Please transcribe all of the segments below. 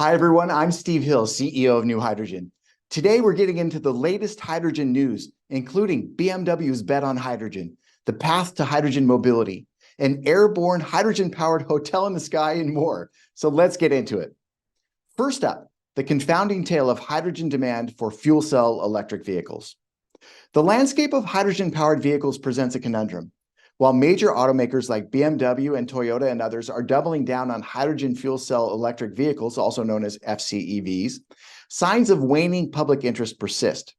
Hi, everyone. I'm Steve Hill, CEO of NewHydrogen. Today, we're getting into the latest hydrogen news, including BMW's bet on hydrogen, the path to hydrogen mobility, an airborne hydrogen-powered hotel in the sky, and more. So let's get into it. First up, the confounding tale of hydrogen demand for fuel cell electric vehicles. The landscape of hydrogen-powered vehicles presents a conundrum. While major automakers like BMW and Toyota and others are doubling down on hydrogen fuel cell electric vehicles, also known as FCEVs, signs of waning public interest persist.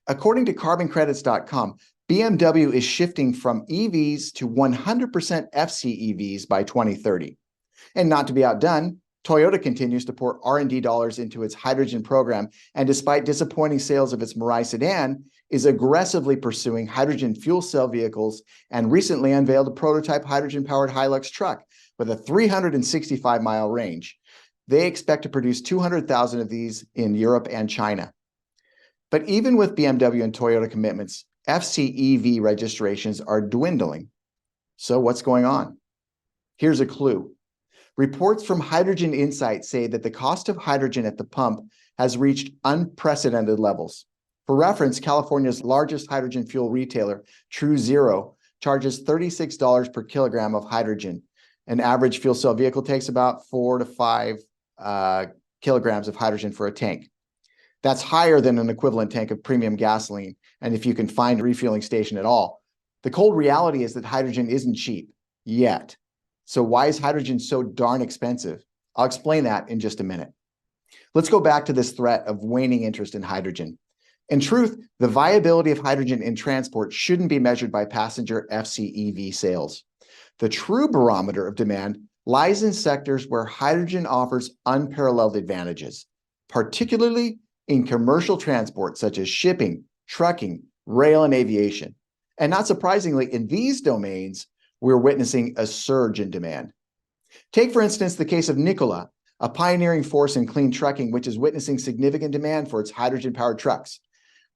According to carboncredits.com, BMW is shifting from EVs to 100% FCEVs by 2030. And not to be outdone, Toyota continues to pour R&D dollars into its hydrogen program, and despite disappointing sales of its Mirai sedan, is aggressively pursuing hydrogen fuel cell vehicles and recently unveiled a prototype hydrogen-powered Hilux truck with a 365-mile range. They expect to produce 200,000 of these in Europe and China. But even with BMW and Toyota commitments, FCEV registrations are dwindling. So what's going on? Here's a clue. Reports from Hydrogen Insight say that the cost of hydrogen at the pump has reached unprecedented levels. For reference, California's largest hydrogen fuel retailer, True Zero, charges $36 per kilogram of hydrogen. An average fuel cell vehicle takes about 4 to 5 kilograms of hydrogen for a tank. That's higher than an equivalent tank of premium gasoline, and if you can find a refueling station at all. The cold reality is that hydrogen isn't cheap yet. So why is hydrogen so darn expensive? I'll explain that in just a minute. Let's go back to this threat of waning interest in hydrogen. In truth, the viability of hydrogen in transport shouldn't be measured by passenger FCEV sales. The true barometer of demand lies in sectors where hydrogen offers unparalleled advantages, particularly in commercial transport such as shipping, trucking, rail, and aviation. And not surprisingly, in these domains, we're witnessing a surge in demand. Take, for instance, the case of Nikola, a pioneering force in clean trucking, which is witnessing significant demand for its hydrogen-powered trucks.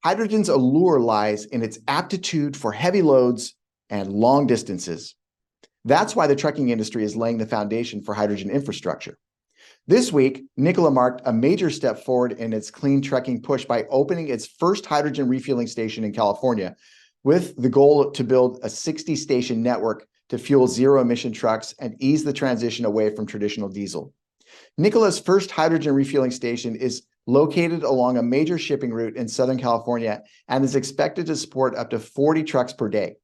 Hydrogen's allure lies in its aptitude for heavy loads and long distances. That's why the trucking industry is laying the foundation for hydrogen infrastructure. This week, Nikola marked a major step forward in its clean trucking push by opening its first hydrogen refueling station in California, with the goal to build a 60-station network to fuel zero-emission trucks and ease the transition away from traditional diesel. Nikola's first hydrogen refueling station is located along a major shipping route in Southern California and is expected to support up to 40 trucks per day.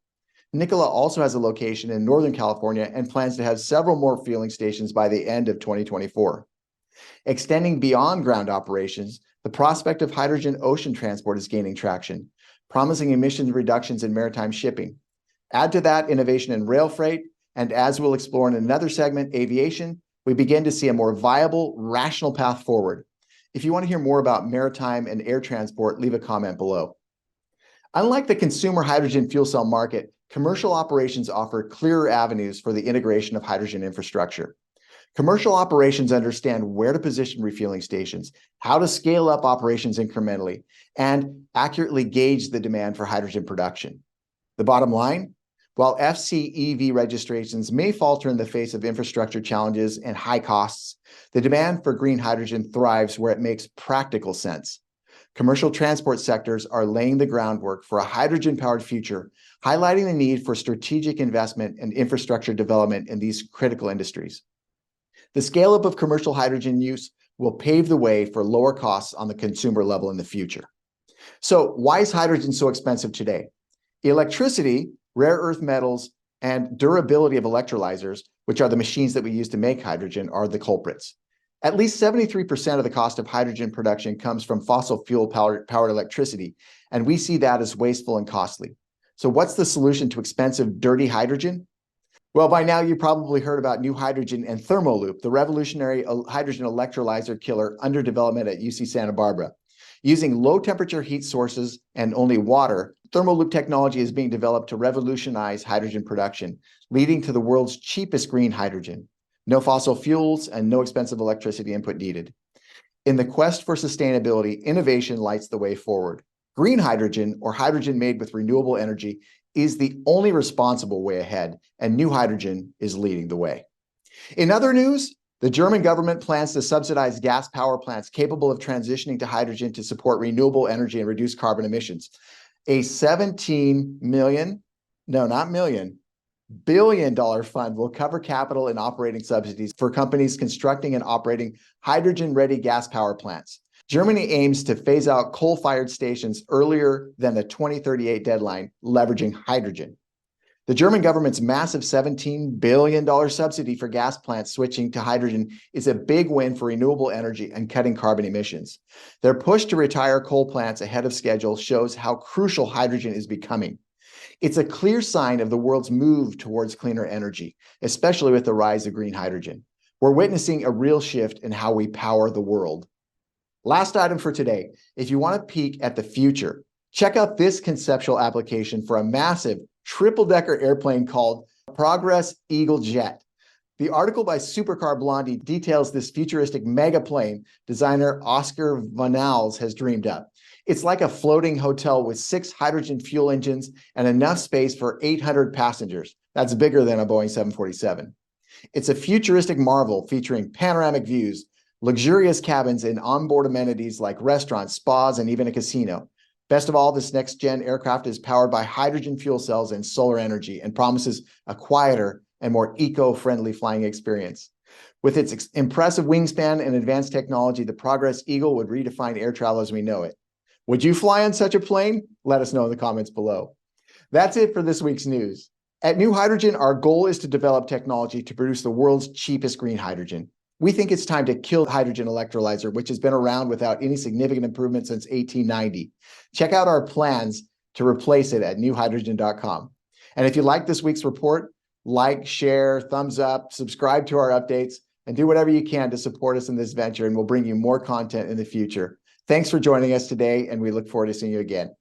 Nikola also has a location in Northern California and plans to have several more fueling stations by the end of 2024. Extending beyond ground operations, the prospect of hydrogen ocean transport is gaining traction, promising emissions reductions in maritime shipping. Add to that innovation in rail freight, and as we'll explore in another segment, aviation, we begin to see a more viable, rational path forward. If you want to hear more about maritime and air transport, leave a comment below. Unlike the consumer hydrogen fuel cell market, commercial operations offer clearer avenues for the integration of hydrogen infrastructure. Commercial operations understand where to position refueling stations, how to scale up operations incrementally, and accurately gauge the demand for hydrogen production. The bottom line, while FCEV registrations may falter in the face of infrastructure challenges and high costs, the demand for green hydrogen thrives where it makes practical sense. Commercial transport sectors are laying the groundwork for a hydrogen-powered future, highlighting the need for strategic investment and infrastructure development in these critical industries. The scale-up of commercial hydrogen use will pave the way for lower costs on the consumer level in the future. So why is hydrogen so expensive today? Electricity, rare earth metals, and durability of electrolyzers, which are the machines that we use to make hydrogen, are the culprits. At least 73% of the cost of hydrogen production comes from fossil fuel powered electricity, and we see that as wasteful and costly. So what's the solution to expensive, dirty hydrogen? Well, by now you probably heard about NewHydrogen and Thermoloop, the revolutionary hydrogen electrolyzer killer under development at UC Santa Barbara. Using low temperature heat sources and only water, Thermoloop technology is being developed to revolutionize hydrogen production, leading to the world's cheapest green hydrogen. No fossil fuels and no expensive electricity input needed. In the quest for sustainability, innovation lights the way forward. Green hydrogen, or hydrogen made with renewable energy, is the only responsible way ahead, and NewHydrogen is leading the way. In other news, The German government plans to subsidize gas power plants capable of transitioning to hydrogen to support renewable energy and reduce carbon emissions. A 17 million, no, not million, billion-dollar fund will cover capital and operating subsidies for companies constructing and operating hydrogen-ready gas power plants. Germany aims to phase out coal-fired stations earlier than the 2038 deadline, leveraging hydrogen. The German government's massive $17 billion subsidy for gas plants switching to hydrogen is a big win for renewable energy and cutting carbon emissions. Their push to retire coal plants ahead of schedule shows how crucial hydrogen is becoming. It's a clear sign of the world's move towards cleaner energy, especially with the rise of green hydrogen. We're witnessing a real shift in how we power the world. Last item for today, if you want to peek at the future, check out this conceptual application for a massive triple-decker airplane called Progress Eagle Jet. The article by Supercar Blondie details this futuristic megaplane designer Oscar Vanals has dreamed up. It's like a floating hotel with 6 hydrogen fuel engines and enough space for 800 passengers. That's bigger than a Boeing 747. It's a futuristic marvel featuring panoramic views, luxurious cabins, and onboard amenities like restaurants, spas, and even a casino. Best of all, this next-gen aircraft is powered by hydrogen fuel cells and solar energy and promises a quieter and more eco-friendly flying experience. With its impressive wingspan and advanced technology, the Progress Eagle would redefine air travel as we know it. Would you fly on such a plane? Let us know in the comments below. That's it for this week's news. At NewHydrogen, our goal is to develop technology to produce the world's cheapest green hydrogen. We think it's time to kill the hydrogen electrolyzer, which has been around without any significant improvement since 1890. Check out our plans to replace it at newhydrogen.com. And if you like this week's report, like, share, thumbs up, subscribe to our updates, and do whatever you can to support us in this venture, and we'll bring you more content in the future. Thanks for joining us today, and we look forward to seeing you again.